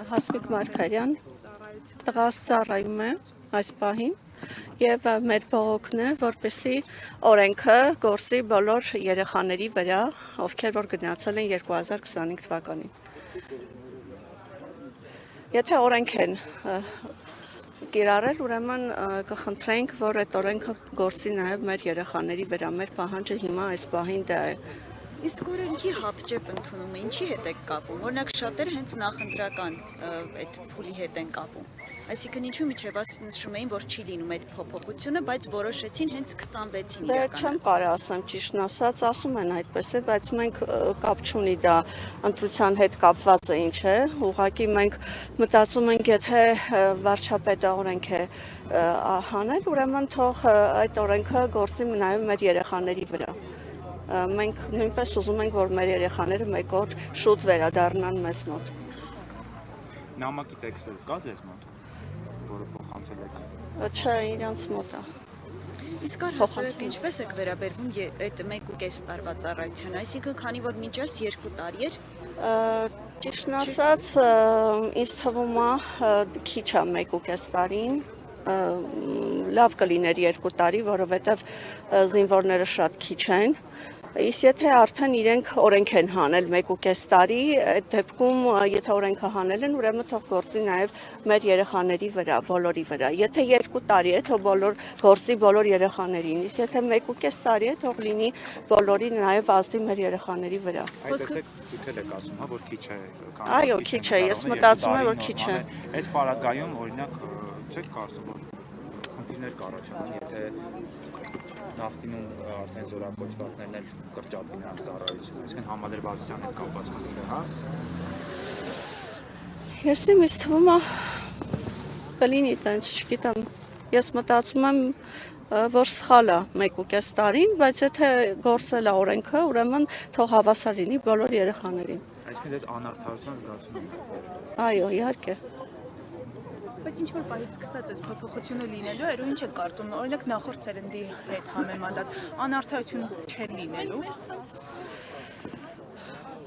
Հասմիկ Մարգարյան, տղաս ծառայում է այս պահին եւ մեր բողոքն է, որպեսզի օրենքը գործի բոլոր երեխաների վրա, ովքեր որ գնացել են 2025 թվականին։ Եթե օրենք են կիրառել, ուրեմն կխնդրենք, որ այդ օրենքը գործի նաեւ մեր երեխաների վրա, մեր պահանջը հիմա այս պահին դա է։ Իսկ օրենքի հապճեպ ընդունում է, ինչի հետ եք կապում, օրինակ շատերը հենց նախընտրական այդ փուլի հետ են կապում, այսինքն ինչու միջև նշում էին, որ չի լինում այդ փոփոխությունը, բայց որոշեցին հենց 26-ին իրականացնել։ Չեմ կարող ասեմ ճիշտն ասած, ասում են այդպես է, բայց մենք կապ չունի դա ընտրության հետ կապված է ինչ է, ուղղակի մենք մտածում ենք, եթե վարչապետը օրենք է հանել, ուրեմն թող այդ օրենքը գործի նաև մեր երեխաների վրա։ Մենք նույնպես ուզում ենք, որ մեր երեխաները մեկ օր շուտ վերադառնան մեզ մոտ։ Նամակի տեքստը կա ձեզ մոտ, որը փոխանցել եք։ Չէ, իրանց մոտ է։ Իսկ առհասարակ ինչպես եք վերաբերվում այդ 1.5 տարվա ծառայության, այսինքն քանի որ մինչ այս 2 տարի էր։ Ճիշտն ասած, ինձ թվում է քիչ է 1.5 տարին, լավ կլիներ 2 տարի, որովհետև զինվորները շատ քիչ են։ Իսկ եթե արդեն իրենք օրենք են հանել 1.5 տարի, այդ դեպքում եթե օրենքը հանել են, ուրեմն թող գործի նաև մեր երեխաների վրա, բոլորի վրա։ Եթե 2 տարի է, թող գործի բոլոր երեխաներին, իսկ եթե 1.5 տարի է, թող լինի բոլորի նաև ազդի մեր երեխաների վրա։ Այսինքն դուք եք ասում, որ քիչ է։ Այո, քիչ է, ես մտածում եմ, որ քիչ է։ Այս պարագայում օրինակ չեք կարծում, որ խնդիրներ կառաջանան, եթե նախկինում արդեն զորակոչվածներն էլ կրճատվի նրանց ծառայությունը, այսինքն համալրվածության հետ կապված խնդիր է, հա։ Ես ինձ թվում է կլինի տենց, չգիտեմ, ես մտածում եմ, որ սխալ է 1.5 տարին, բայց եթե գործել է օրենքը, ուրեմն թող հավասար լինի բոլոր երեխաներին։ Այսինքն դες անարդարության զգացում եք։ Այո, իհարկե։ Բայց ինչ որ պահից սկսած այս փոփոխությունը լինելու էր ու ինչ եք կարծում, օրինակ նախորդ սերնդի հետ համեմատած անարդարություն չէր լինելու։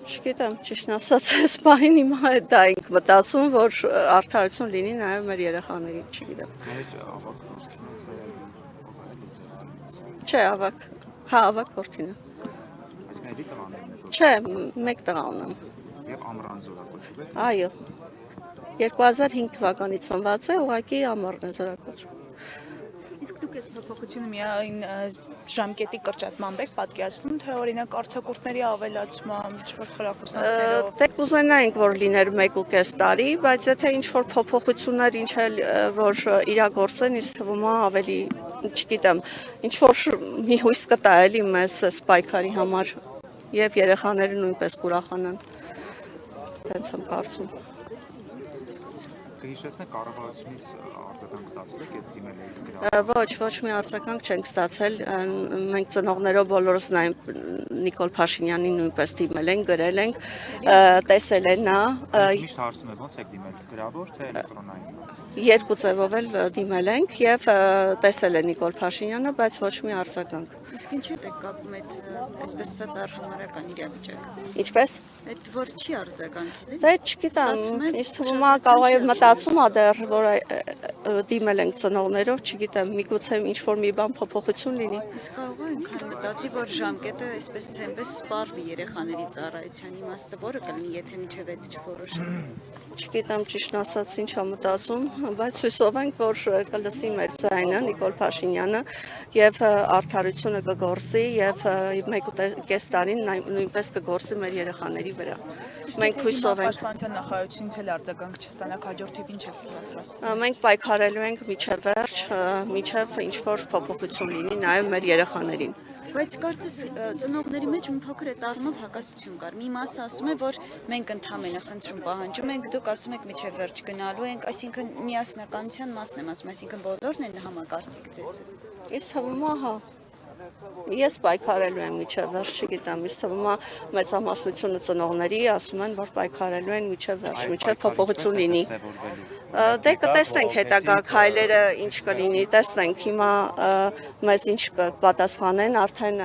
Չգիտեմ, ճիշտն ասած, այս պահին հիմա դա ենք մտածում, որ արդարություն լինի նաև մեր երեխաների, չգիտեմ։ Չէ, ավակ, հա, ավակ որդին է։ Այսինքն էլի տղաներն եք։ Չէ, մեկ տղա ունեմ։ Եվ ամռան զորակոչում եք։ Այո։ 2005 թվականից ծնված է, ուղղակի ամառն է զորակոչում։ Իսկ դուք այս փոփոխությունը միայն ժամկետի կրճատմամբ եք պատկերացնում, թե օրինակ արձակուրդների ավելացմամբ, ինչ-որ խրախուսանքներով։ Դե կուզենայինք, որ լիներ 1.5 տարի, բայց եթե ինչ-որ փոփոխություններ ինչ էլ որ իրագործեն, ինձ թվում է ավելի, չգիտեմ, ինչ-որ մի հույս կտա էլի մեզ այս պայքարի համար եւ երեխաները նույնպես կուրախանան։ Տենց եմ կարծում։ Կհիշեցնեք կառավարությունից արձագանք ստացել եք, երբ դիմել եք գրառ։ Ոչ մի արձագանք չենք ստացել, մենք ծնողներով բոլորս Նիկոլ Փաշինյանին նույնպես դիմել ենք, գրել ենք, տեսել են նա։ Միշտ հարցում եք ո՞նց եք դիմել, գրավոր թե էլեկտրոնային։ Երկու ձևով էլ դիմել ենք եւ տեսել է Նիկոլ Փաշինյանը, բայց ոչ մի արձագանք։ Իսկ ինչու եք կապում այդ այսպես ասած արհամարհական իրավիճակը։ Ինչպես։ Այդ որ չի արձագանքել։ Դե չգիտեմ, ինձ թվում է կարող մտածում ա դեռ, որ դիմել ենք ծնողներով, չգիտեմ, միգուցե ինչ-որ մի բան փոփոխություն լինի։ Իսկ կարող է ինքան մտածի, որ ժամկետը այսպես թե այնպես սպառվի երեխաների ծառայության իմաստը, որը կլինի, եթե միջև այդ չորոշեն։ Չգիտեմ ճիշտ ասած ինչ եմ մտածում, բայց հույսով ենք, որ կլսի մեր ձայնը Նիկոլ Փաշինյանը եւ արդարությունը կգործի եւ 1.5 տարին նույնպես կգործի մեր երեխաների վրա։ Մենք հույսով ենք։ Պաշտպանության նախարարությունից էլ արձագանք չստանաք, հաջորդ թիվին չեք պատրաստ։ Մենք պայքարելու ենք միջև վերջ, միջև ինչ-որ փոփոխություն լինի նաեւ մեր երեխաներին։ Բայց կարծես ծնողների մեջ մի փոքր այդ առումով հակասություն կար։ Մի մասը ասում է, որ մենք ընդհանրապես խնդրում պահանջում ենք, դուք ասում եք միջև վերջ գնալու ենք, այսինքն միասնականության մասն եմ ասում, այսինքն բոլորն են համակարծիք ձեզ։ Ես թվում է, հա։ Ես պայքարելու եմ միջև վերջ, չգիտեմ, ինձ թվում է մեծամասնությունը ծնողների ասում են, որ պայքարելու են միջև վերջ, միջև փոփոխություն լինի։ Դե կտեսնենք հետագա քայլերը ինչ կլինի, տեսնենք հիմա մեզ ինչ կպատասխանեն, արդեն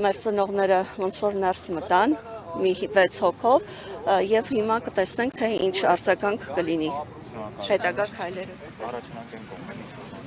մեր ծնողները ոնց որ ներս մտան մի 6 հոգով, եւ հիմա կտեսնենք թե ինչ արձագանք կլինի հետագա քայլերը։ Առաջնանք են կողմից։